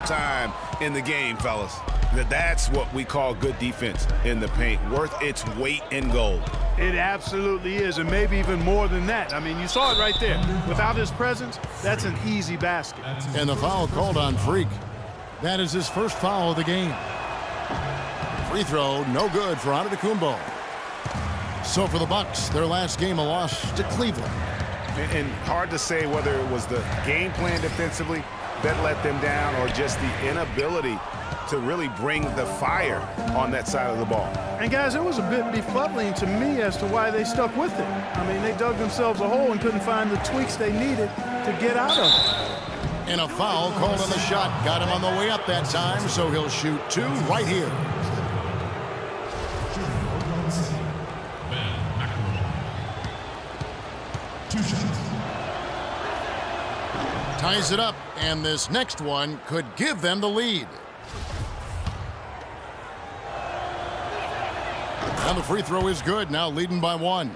time in the game, fellas. That's what we call good defense in the paint, worth its weight in gold. It absolutely is, and maybe even more than that. I mean, you saw it right there. Without his presence, that's an easy basket. And the foul called on Freak. That is his first foul of the game. Free throw, no good for Antetokounmpo. So for the Bucks, their last game a loss to Cleveland. And hard to say whether it was the game plan defensively that let them down or just the inability to really bring the fire on that side of the ball. And guys, it was a bit befuddling to me as to why they stuck with it. I mean, they dug themselves a hole and couldn't find the tweaks they needed to get out of it. And a foul called on the shot. Got him on the way up that time, so he'll shoot two right here. Ties it up, and this next one could give them the lead. And the free throw is good, now leading by one.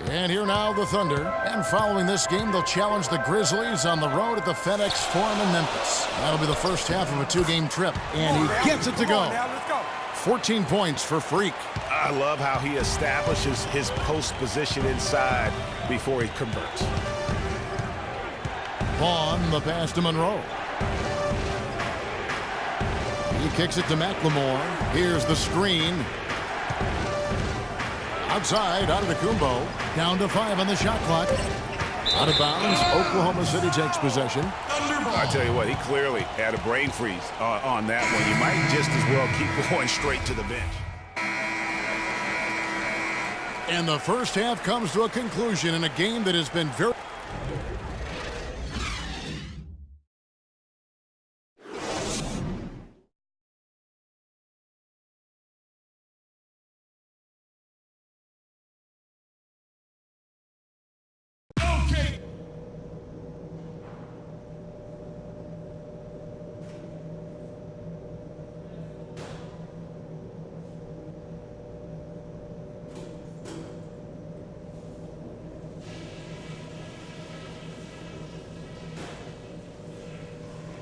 And here now the Thunder. And following this game, they'll challenge the Grizzlies on the road at the FedEx Forum in Memphis. That'll be the first half of a two-game trip. And he gets it to go. 14 points for Freak. I love how he establishes his post position inside before he converts. Vaughn, the pass to Monroe. He kicks it to McLemore. Here's the screen. Outside, Antetokounmpo. Down to 5 on the shot clock. Out of bounds, Oklahoma City takes possession. I tell you what, he clearly had a brain freeze on that one. You might just as well keep going straight to the bench. And the first half comes to a conclusion in a game that has been very...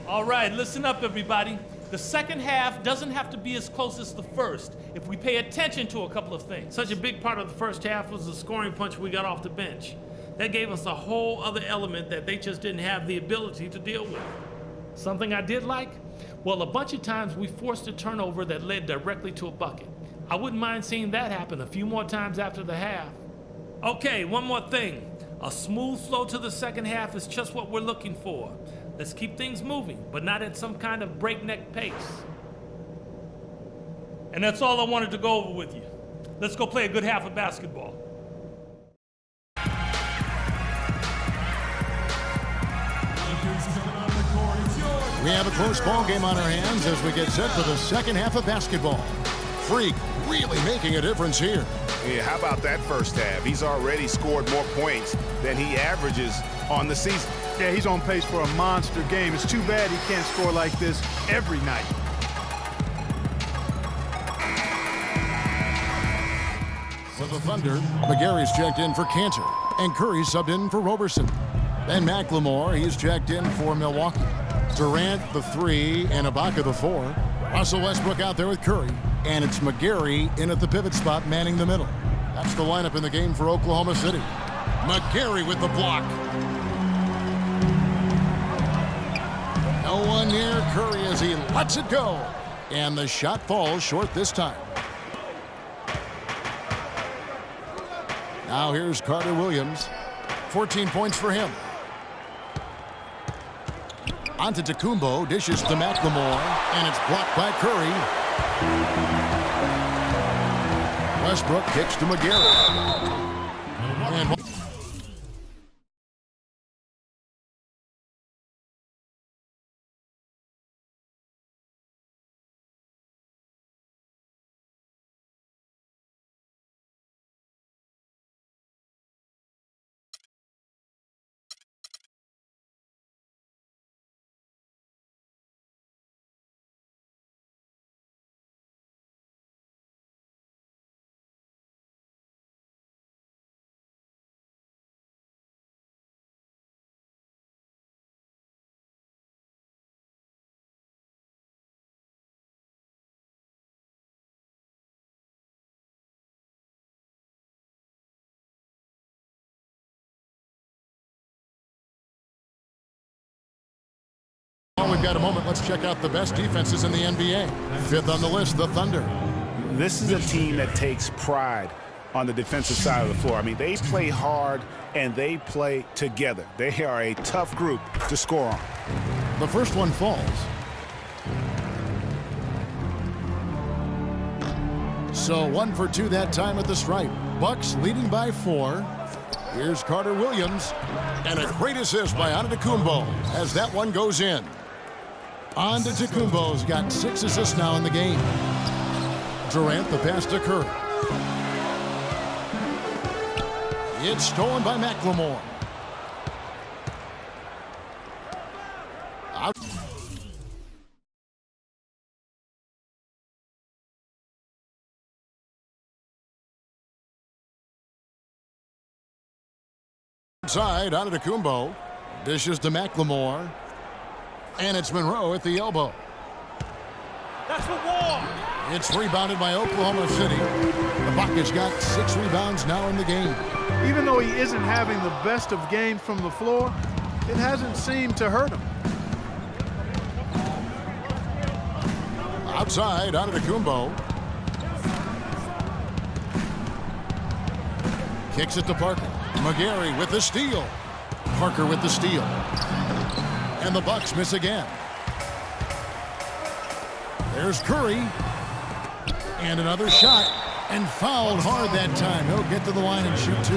All right, listen up, everybody. The second half doesn't have to be as close as the first if we pay attention to a couple of things. Such a big part of the first half was the scoring punch we got off the bench. That gave us a whole other element that they just didn't have the ability to deal with. Something I did like? Well, a bunch of times we forced a turnover that led directly to a bucket. I wouldn't mind seeing that happen a few more times after the half. Okay, one more thing. A smooth flow to the second half is just what we're looking for. Let's keep things moving, but not at some kind of breakneck pace. And that's all I wanted to go over with you. Let's go play a good half of basketball. We have a close ball game on our hands as we get set for the second half of basketball. Freak really making a difference here. Yeah, how about that first half? He's already scored more points than he averages on the season. Yeah, he's on pace for a monster game. It's too bad he can't score like this every night. For the Thunder, McGarry's checked in for Cantor, and Curry subbed in for Roberson. Then McLemore, he's checked in for Milwaukee. Durant, the 3, and Ibaka, the 4. Russell Westbrook out there with Curry, and it's McGarry in at the pivot spot, manning the middle. That's the lineup in the game for Oklahoma City. McGarry with the block. No one near Curry as he lets it go. And the shot falls short this time. Now here's Carter Williams. 14 points for him. Antetokounmpo dishes to McLemore, and it's blocked by Curry. Westbrook kicks to McGarry. And we've got a moment. Let's check out the best defenses in the NBA. Fifth on the list, the Thunder. This is a team that takes pride on the defensive side of the floor. I mean, they play hard and they play together. They are a tough group to score on. The first one falls. So 1 for 2 that time at the stripe. Bucks leading by 4. Here's Carter Williams. And a great assist by Antetokounmpo as that one goes in. Antetokounmpo's got 6 assists now in the game. Durant, the pass to Curry. It's stolen by McLemore. Outside, Antetokounmpo. Dishes to McLemore. And it's Monroe at the elbow. That's for war. It's rebounded by Oklahoma City. Ibaka's got 6 rebounds now in the game. Even though he isn't having the best of games from the floor, it hasn't seemed to hurt him. Outside, Antetokounmpo. Kicks it to Parker. McGarry with the steal. Parker with the steal. And the Bucks miss again. There's Curry. And another shot. And fouled hard that time. He'll get to the line and shoot 2.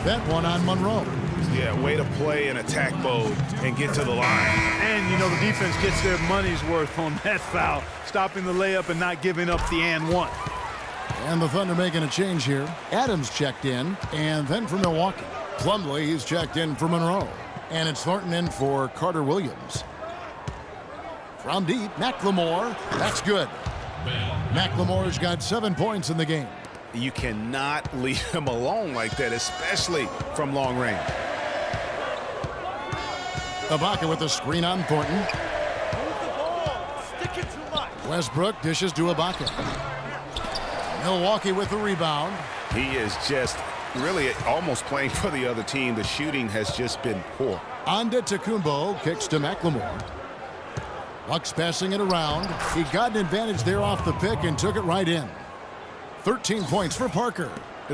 That one on Monroe. Yeah, way to play in attack mode and get to the line. And, you know, the defense gets their money's worth on that foul, stopping the layup and not giving up the and one. And the Thunder making a change here. Adams checked in, and then for Milwaukee. Plumlee, he's checked in for Monroe. And it's Thornton in for Carter Williams. From deep, McLemore. That's good. McLemore's got 7 points in the game. You cannot leave him alone like that, especially from long range. Ibaka with the screen on Thornton. Move the ball. Stick it too much. Westbrook dishes to Ibaka. Milwaukee with the rebound. He is just really almost playing for the other team. The shooting has just been poor. Antetokounmpo kicks to McLemore. Bucks passing it around. He got an advantage there off the pick and took it right in. 13 points for Parker.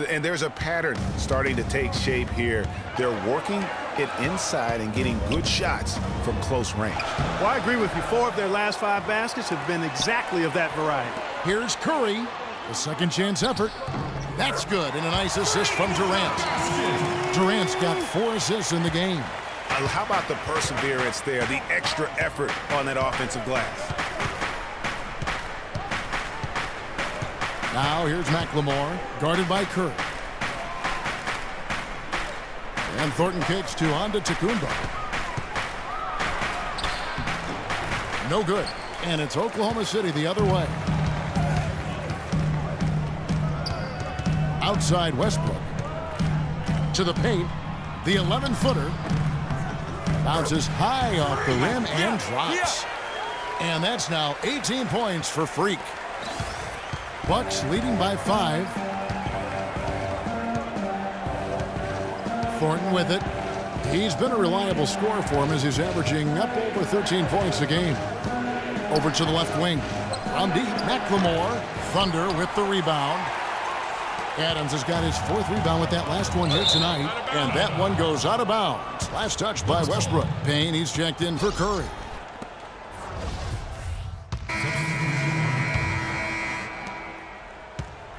And there's a pattern starting to take shape here. They're working it inside and getting good shots from close range. Well, I agree with you. 4 of their last 5 baskets have been exactly of that variety. Here's Curry. The second chance effort. That's good. And a nice assist from Durant. Durant's got 4 assists in the game. How about the perseverance there, the extra effort on that offensive glass? Now here's McLemore, guarded by Curry. And Thornton kicks to Antetokounmpo. No good. And it's Oklahoma City the other way. Outside Westbrook. To the paint. The 11-footer. Bounces high off the rim and drops. And that's now 18 points for Freak. Bucks leading by 5. Thornton with it. He's been a reliable scorer for him as he's averaging up over 13 points a game. Over to the left wing. From deep, McLemore. Thunder with the rebound. Adams has got his 4th rebound with that last one here tonight. And that one goes out of bounds. Last touch by Westbrook. Payne, he's checked in for Curry.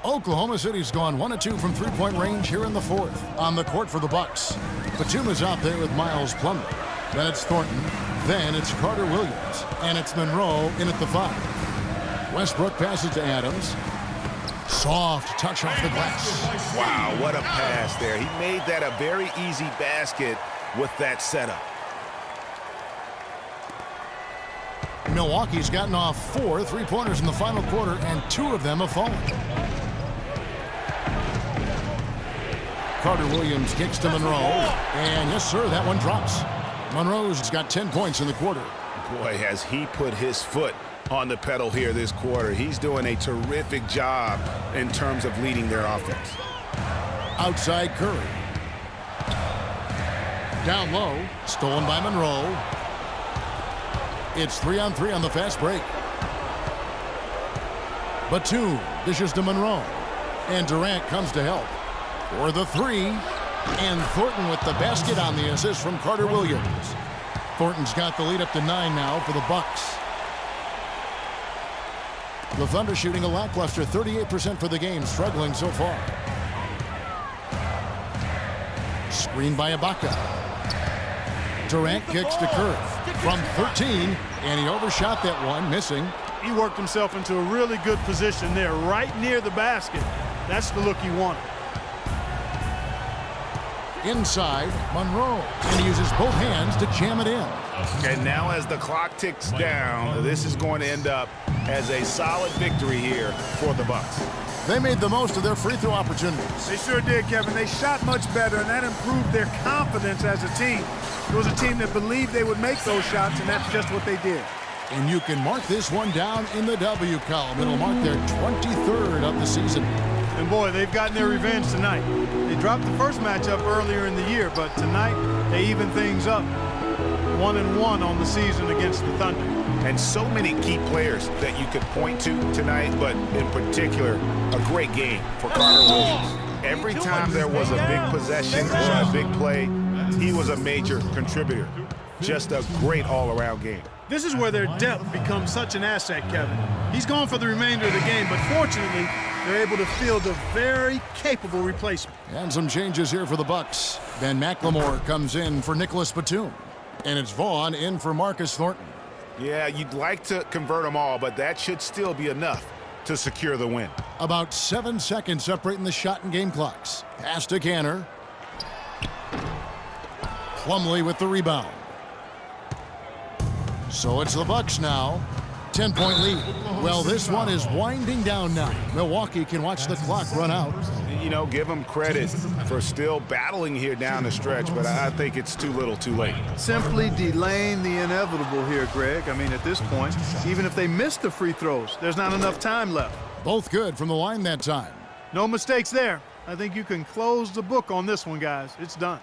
Oklahoma City's gone 1 of 2 from 3-point range here in the 4th. On the court for the Bucks. Batuma's out there with Miles Plumlee. Then it's Thornton. Then it's Carter Williams. And it's Monroe in at the 5. Westbrook passes to Adams. Soft touch off the glass. Wow, what a pass there. He made that a very easy basket with that setup. Milwaukee's gotten off 4 3-pointers in the final quarter, and 2 of them have fallen. Carter Williams kicks to Monroe. And yes, sir, that one drops. Monroe's got 10 points in the quarter. Boy, has he put his foot on the pedal here this quarter. He's doing a terrific job in terms of leading their offense. Outside Curry. Down low, stolen by Monroe. It's 3-on-3 on the fast break. Batum dishes to Monroe. And Durant comes to help for the three. And Thornton with the basket on the assist from Carter Williams. Thornton's got the lead up to 9 now for the Bucks. The Thunder shooting a lackluster 38% for the game, struggling so far. Screen by Ibaka. Durant kicks to Curry from 13, and he overshot that one, missing. He worked himself into a really good position there, right near the basket. That's the look he wanted. Inside, Monroe, and he uses both hands to jam it in. And now as the clock ticks down, this is going to end up as a solid victory here for the Bucks. They made the most of their free throw opportunities. They sure did, Kevin. They shot much better, and that improved their confidence as a team. It was a team that believed they would make those shots, and that's just what they did. And you can mark this one down in the W column. It'll mark their 23rd of the season. And boy, they've gotten their revenge tonight. They dropped the first matchup earlier in the year, but tonight they even things up. 1-1 on the season against the Thunder. And so many key players that you could point to tonight, but in particular, a great game for Carter Williams. Every time there was a big possession or a big play, he was a major contributor. Just a great all-around game. This is where their depth becomes such an asset, Kevin. He's gone for the remainder of the game, but fortunately, they're able to field a very capable replacement. And some changes here for the Bucks. Ben McLemore comes in for Nicholas Batum. And it's Vaughn in for Marcus Thornton. Yeah, you'd like to convert them all, but that should still be enough to secure the win. About 7 seconds separating the shot and game clocks. Pass to Canner. Plumlee with the rebound. So it's the Bucks now. 10-point lead. Well, this one is winding down now. Milwaukee can watch the clock run out. You know, give them credit for still battling here down the stretch, but I think it's too little too late. Simply delaying the inevitable here, Greg. I mean, at this point, even if they miss the free throws, there's not enough time left. Both good from the line that time. No mistakes there. I think you can close the book on this one, guys. It's done.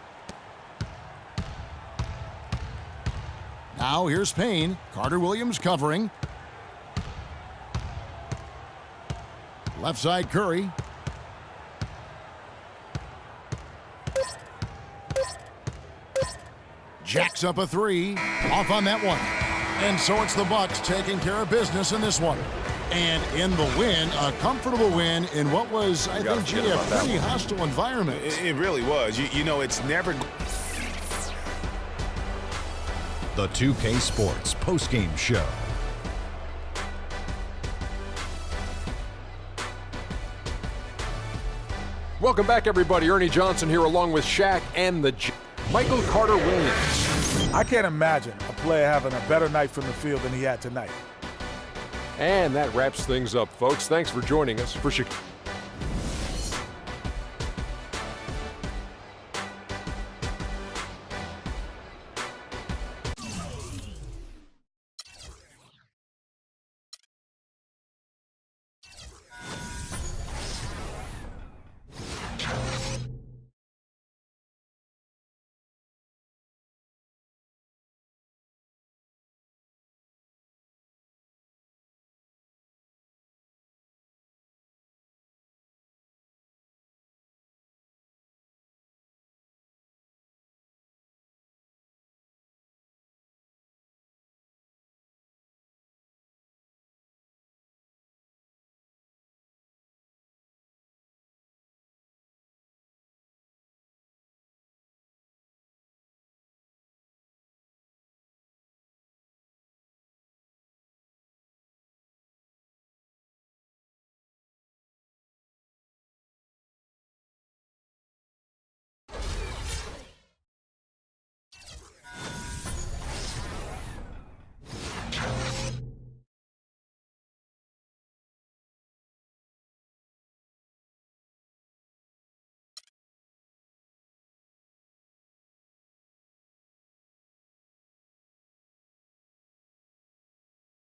Now here's Payne. Carter Williams covering. Left side Curry. Jacks up a three. Off on that one. And so it's the Bucks taking care of business in this one. And in the win, a comfortable win in what was, I think, gee, a pretty hostile environment. It really was. You know, it's never... The 2K Sports postgame show. Welcome back, everybody. Ernie Johnson here along with Shaq and the Michael Carter Williams. I can't imagine a player having a better night from the field than he had tonight. And that wraps things up, folks. Thanks for joining us. For Chicago.